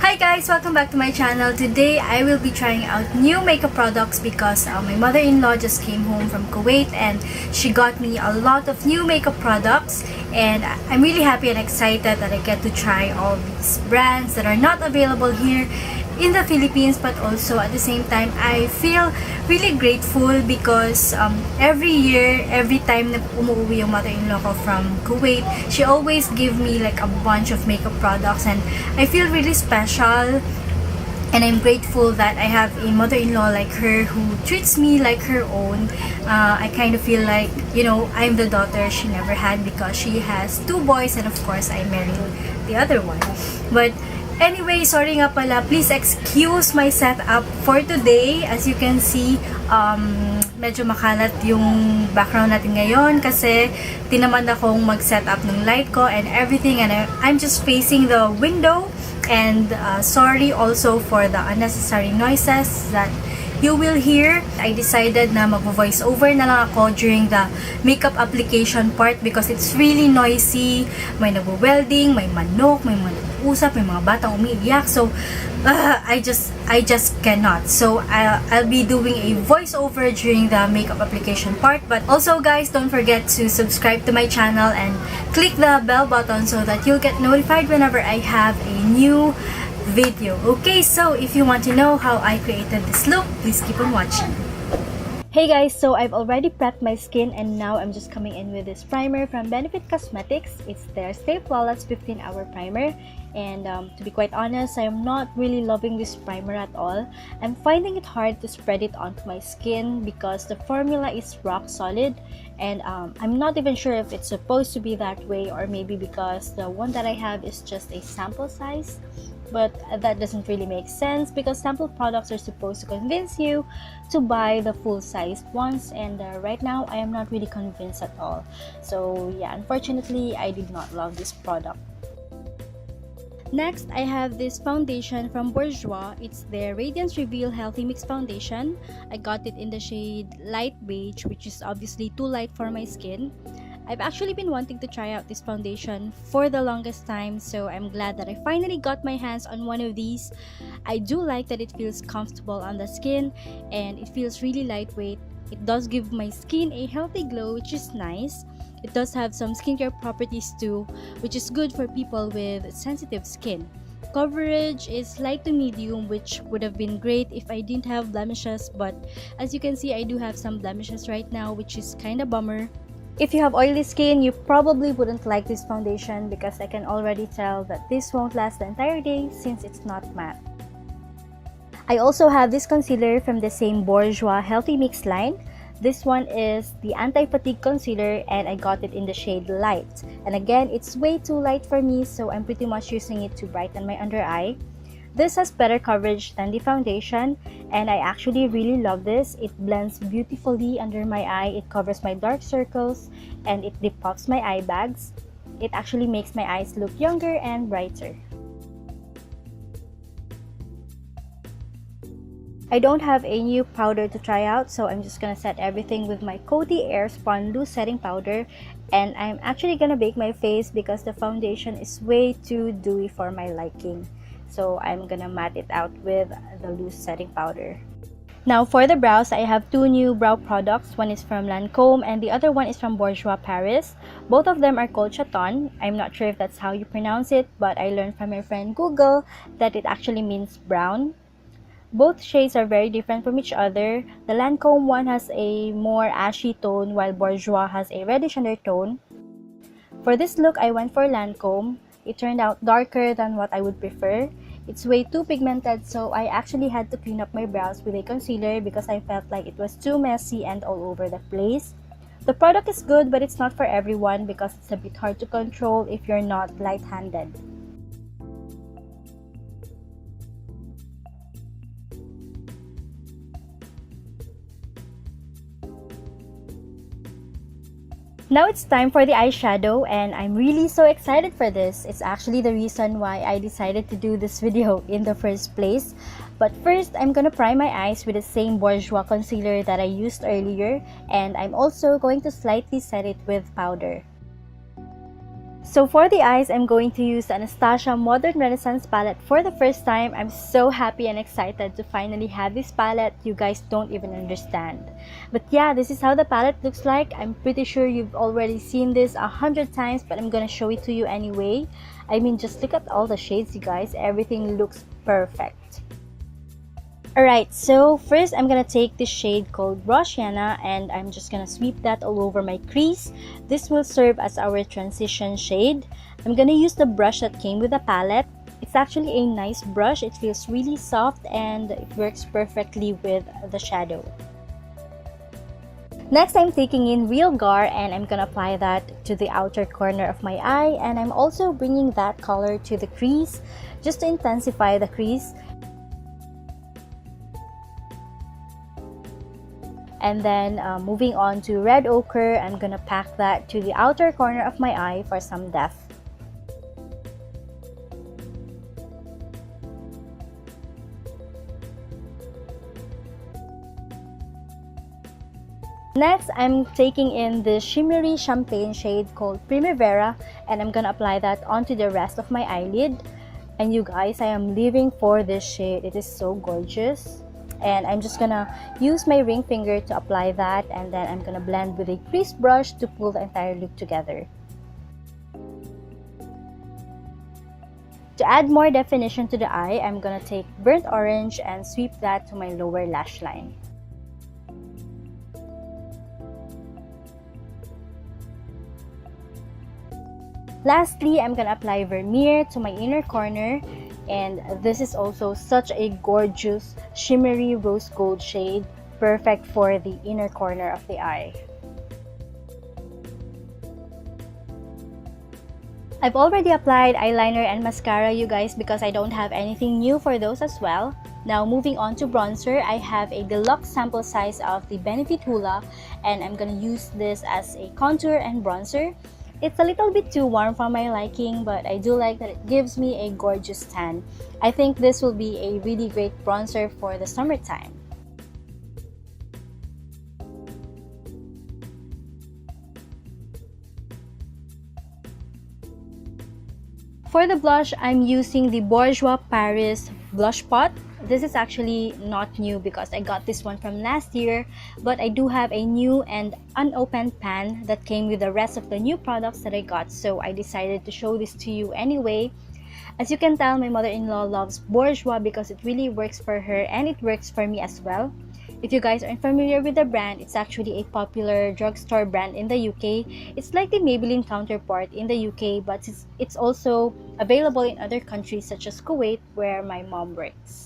Hi guys! Welcome back to my channel. Today I will be trying out new makeup products because my mother-in-law just came home from Kuwait and she got me a lot of new makeup products, and I'm really happy and excited that I get to try all these brands that are not available here in the Philippines. But also at the same time, I feel really grateful because every year, every time na umuwi yung mother-in-law ko from Kuwait, she always give me like a bunch of makeup products, and I feel really special. And I'm grateful that I have a mother-in-law like her who treats me like her own. I kind of feel like, you know, I'm the daughter she never had because she has 2 boys, and of course I married the other one. But anyway, sorry nga pala, please excuse my setup for today. As you can see, medyo makalat yung background natin ngayon kasi tinamad akong mag-set up ng light ko and everything, and I'm just facing the window. And sorry also for the unnecessary noises that you will hear. I decided na mag-voice over na lang ako during the makeup application part because it's really noisy. May nagwo-welding, may manok, may mga nag-uusap, may mga batang umiiyak. So I just cannot. So I'll be doing a voiceover during the makeup application part. But also guys, don't forget to subscribe to my channel and click the bell button so that you'll get notified whenever I have a new video. Okay, so if you want to know how I created this look, please keep on watching. Hey guys, so I've already prepped my skin and now I'm just coming in with this primer from Benefit Cosmetics. It's their Stay Flawless 15-hour primer, and to be quite honest, I am not really loving this primer at all. I'm finding it hard to spread it onto my skin because the formula is rock solid, and I'm not even sure if it's supposed to be that way, or maybe because the one that I have is just a sample size. But that doesn't really make sense because sample products are supposed to convince you to buy the full-sized ones, and right now I am not really convinced at all. So yeah, unfortunately I did not love this product. Next, I have this foundation from Bourjois. It's their Radiance Reveal Healthy Mix Foundation. I got it in the shade Light Beige, which is obviously too light for my skin. I've actually been wanting to try out this foundation for the longest time, so I'm glad that I finally got my hands on one of these. I do like that it feels comfortable on the skin and it feels really lightweight. It does give my skin a healthy glow, which is nice. It does have some skincare properties too, which is good for people with sensitive skin. Coverage is light to medium, which would have been great if I didn't have blemishes, but as you can see, I do have some blemishes right now, which is kinda bummer. If you have oily skin, you probably wouldn't like this foundation because I can already tell that this won't last the entire day since it's not matte. I also have this concealer from the same Bourjois Healthy Mix line. This one is the Anti-Fatigue Concealer and I got it in the shade Light. And again, it's way too light for me, so I'm pretty much using it to brighten my under eye. This has better coverage than the foundation, and I actually really love this. It blends beautifully under my eye, it covers my dark circles, and it depuffs my eye bags. It actually makes my eyes look younger and brighter. I don't have a new powder to try out, so I'm just gonna set everything with my Coty Airspun Loose Setting Powder, and I'm actually gonna bake my face because the foundation is way too dewy for my liking. So I'm gonna matte it out with the loose setting powder. Now for the brows, I have 2 new brow products. One is from Lancome and the other one is from Bourjois Paris. Both of them are called Chaton. I'm not sure if that's how you pronounce it, but I learned from my friend Google that it actually means brown. Both shades are very different from each other. The Lancome one has a more ashy tone while Bourjois has a reddish undertone. For this look, I went for Lancome. It turned out darker than what I would prefer. It's way too pigmented, so I actually had to clean up my brows with a concealer because I felt like it was too messy and all over the place. The product is good, but it's not for everyone because it's a bit hard to control if you're not light-handed. Now it's time for the eyeshadow, and I'm really so excited for this. It's actually the reason why I decided to do this video in the first place. But first, I'm gonna prime my eyes with the same Bourjois concealer that I used earlier, and I'm also going to slightly set it with powder. So for the eyes, I'm going to use the Anastasia Modern Renaissance palette for the first time. I'm so happy and excited to finally have this palette. You guys don't even understand. But yeah, this is how the palette looks like. I'm pretty sure you've already seen this 100 times, but I'm gonna show it to you anyway. I mean, just look at all the shades, you guys. Everything looks perfect. Alright, so first I'm gonna take this shade called Raw Sienna and I'm just gonna sweep that all over my crease. This will serve as our transition shade. I'm gonna use the brush that came with the palette. It's actually a nice brush. It feels really soft and it works perfectly with the shadow. Next, I'm taking in Real Gar and I'm gonna apply that to the outer corner of my eye, and I'm also bringing that color to the crease just to intensify the crease. And then moving on to Red Ochre, I'm gonna pack that to the outer corner of my eye for some depth. Next, I'm taking in this shimmery champagne shade called Primavera and I'm gonna apply that onto the rest of my eyelid. And you guys, I am living for this shade. It is so gorgeous. And I'm just gonna use my ring finger to apply that, and then I'm gonna blend with a crease brush to pull the entire look together. To add more definition to the eye, I'm gonna take burnt orange and sweep that to my lower lash line. Lastly, I'm gonna apply Vermeer to my inner corner, and this is also such a gorgeous shimmery rose gold shade, perfect for the inner corner of the eye. I've already applied eyeliner and mascara, you guys, because I don't have anything new for those as well. Now moving on to bronzer, I have a deluxe sample size of the Benefit Hoola and I'm gonna use this as a contour and bronzer. It's a little bit too warm for my liking, but I do like that it gives me a gorgeous tan. I think this will be a really great bronzer for the summertime. For the blush, I'm using the Bourjois Paris Blush Pot. This is actually not new because I got this one from last year, but I do have a new and unopened pan that came with the rest of the new products that I got, so I decided to show this to you anyway. As you can tell, my mother-in-law loves Bourjois because it really works for her and it works for me as well. If you guys aren't familiar with the brand, it's actually a popular drugstore brand in the UK. It's like the Maybelline counterpart in the UK, but it's also available in other countries such as Kuwait, where my mom works.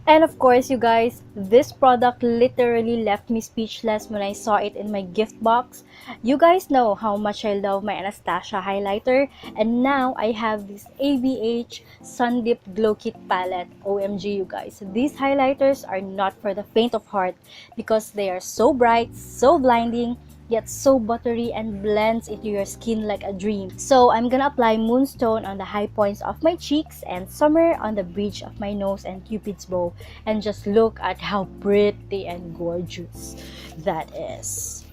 And of course, you guys, this product literally left me speechless when I saw it in my gift box. You guys know how much I love my Anastasia highlighter, and now I have this ABH Sun Dip Glow Kit palette. OMG, you guys, these highlighters are not for the faint of heart because they are so bright, so blinding, yet so buttery and blends into your skin like a dream. So I'm gonna apply Moonstone on the high points of my cheeks and Summer on the bridge of my nose and Cupid's bow, and just look at how pretty and gorgeous that is.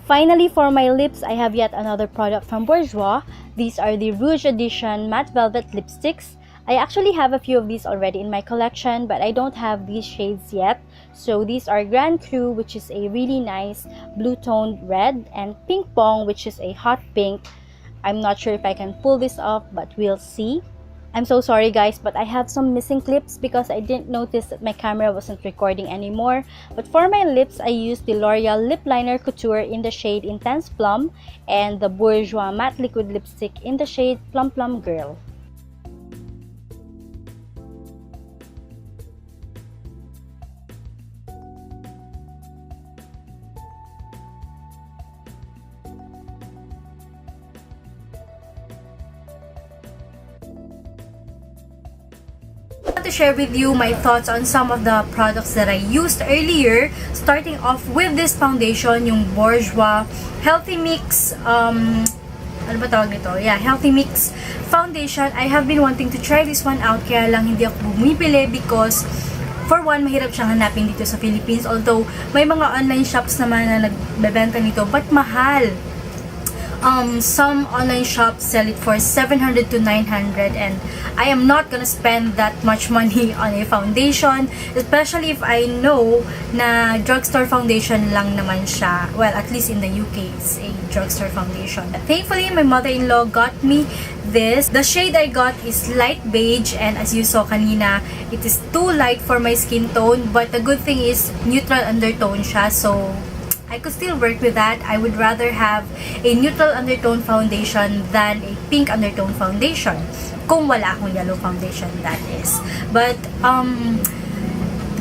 Finally, for my lips, I have yet another product from Bourjois. These are the Rouge Edition Matte Velvet Lipsticks. I actually have a few of these already in my collection, but I don't have these shades yet. So these are Grand Cru, which is a really nice blue-toned red, and Pink Pong, which is a hot pink. I'm not sure if I can pull this off, but we'll see. I'm so sorry guys, but I have some missing clips because I didn't notice that my camera wasn't recording anymore. But for my lips, I used the L'Oreal Lip Liner Couture in the shade Intense Plum and the Bourjois Matte Liquid Lipstick in the shade Plum Plum Girl. To share with you my thoughts on some of the products that I used earlier, starting off with this foundation, yung Bourjois Healthy Mix ano ba tawag nito? Yeah, Healthy Mix Foundation. I have been wanting to try this one out, kaya lang hindi ako bumibili because for one, mahirap siyang hanapin dito sa Philippines. Although, may mga online shops naman na nagbebenta nito, but mahal. Some online shops sell it for 700 to 900 and I am not gonna spend that much money on a foundation, especially if I know na drugstore foundation lang naman siya. Well, at least in the UK, it's a drugstore foundation. Thankfully, my mother-in-law got me this. The shade I got is light beige, and as you saw kanina, it is too light for my skin tone, but the good thing is neutral undertone siya, so I could still work with that. I would rather have a neutral undertone foundation than a pink undertone foundation. Kung wala akong yellow foundation, that is. But,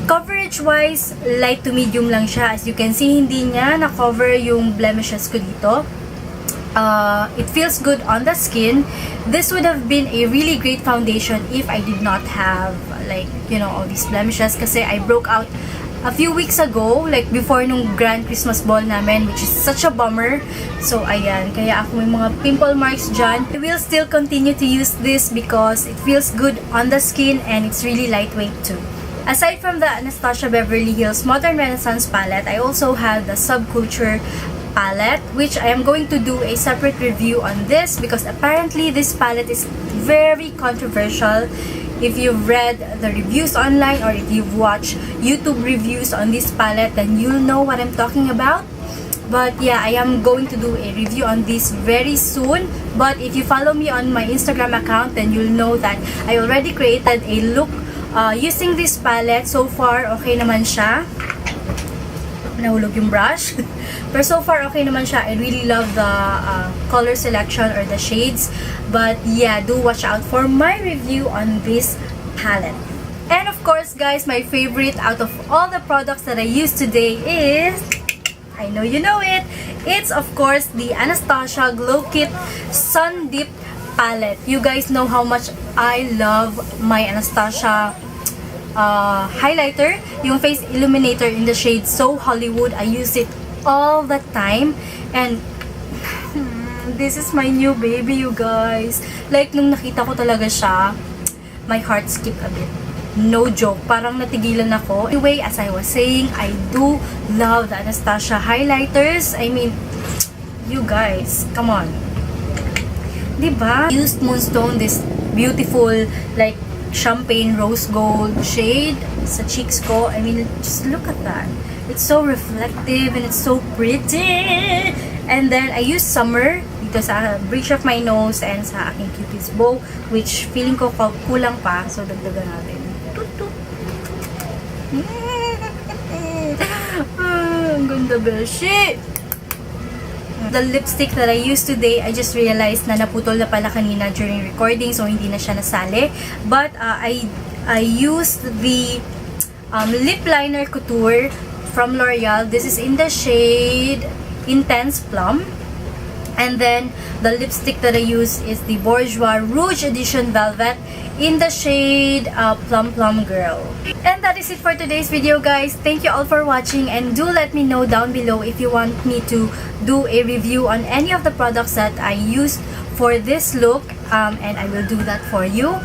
coverage-wise, light to medium lang siya. As you can see, hindi niya na-cover yung blemishes ko dito. It feels good on the skin. This would have been a really great foundation if I did not have, like, you know, all these blemishes. Kasi I broke out a few weeks ago, like before nung grand Christmas ball namin, which is such a bummer. So, ayan. Kaya ako may mga pimple marks dyan. I will still continue to use this because it feels good on the skin and it's really lightweight too. Aside from the Anastasia Beverly Hills Modern Renaissance palette, I also have the Subculture palette, which I am going to do a separate review on this because apparently this palette is very controversial. If you've read the reviews online or if you've watched YouTube reviews on this palette, then you'll know what I'm talking about. But yeah, I am going to do a review on this very soon. But if you follow me on my Instagram account, then you'll know that I already created a look using this palette. So far, okay naman siya. Nahulog yung brush. Pero so far, okay naman siya. I really love the color selection or the shades. But yeah, do watch out for my review on this palette. And of course, guys, my favorite out of all the products that I use today is, I know you know it, it's of course the Anastasia Glow Kit Sun Dip palette. You guys know how much I love my Anastasia highlighter, yung face illuminator in the shade So Hollywood. I use it all the time and this is my new baby, you guys. Like, nung nakita ko talaga siya, my heart skipped a bit. No joke, parang natigilan ako. Anyway, as I was saying, I do love the Anastasia highlighters. I mean, you guys, come on. Diba? I used Moonstone, this beautiful, like, champagne rose gold shade sa cheeks ko. I mean, just look at that. It's so reflective and it's so pretty. And then, I used Summer dito sa bridge of my nose and sa aking Cupid's bow, which feeling ko kulang pa. So, dagdagan natin. Ang ganda, beshi! The lipstick that I used today, I just realized na naputol na pala kanina during recording, so hindi na siya nasali. But, I used the lip liner couture from L'Oreal. This is in the shade Intense Plum. And then, the lipstick that I use is the Bourjois Rouge Edition Velvet in the shade Plum Plum Girl. And that is it for today's video, guys. Thank you all for watching, and do let me know down below if you want me to do a review on any of the products that I used for this look, and I will do that for you.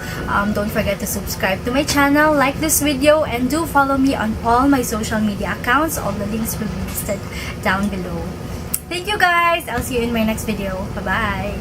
Don't forget to subscribe to my channel, like this video, and do follow me on all my social media accounts. All the links will be listed down below. Thank you, guys. I'll see you in my next video. Bye-bye.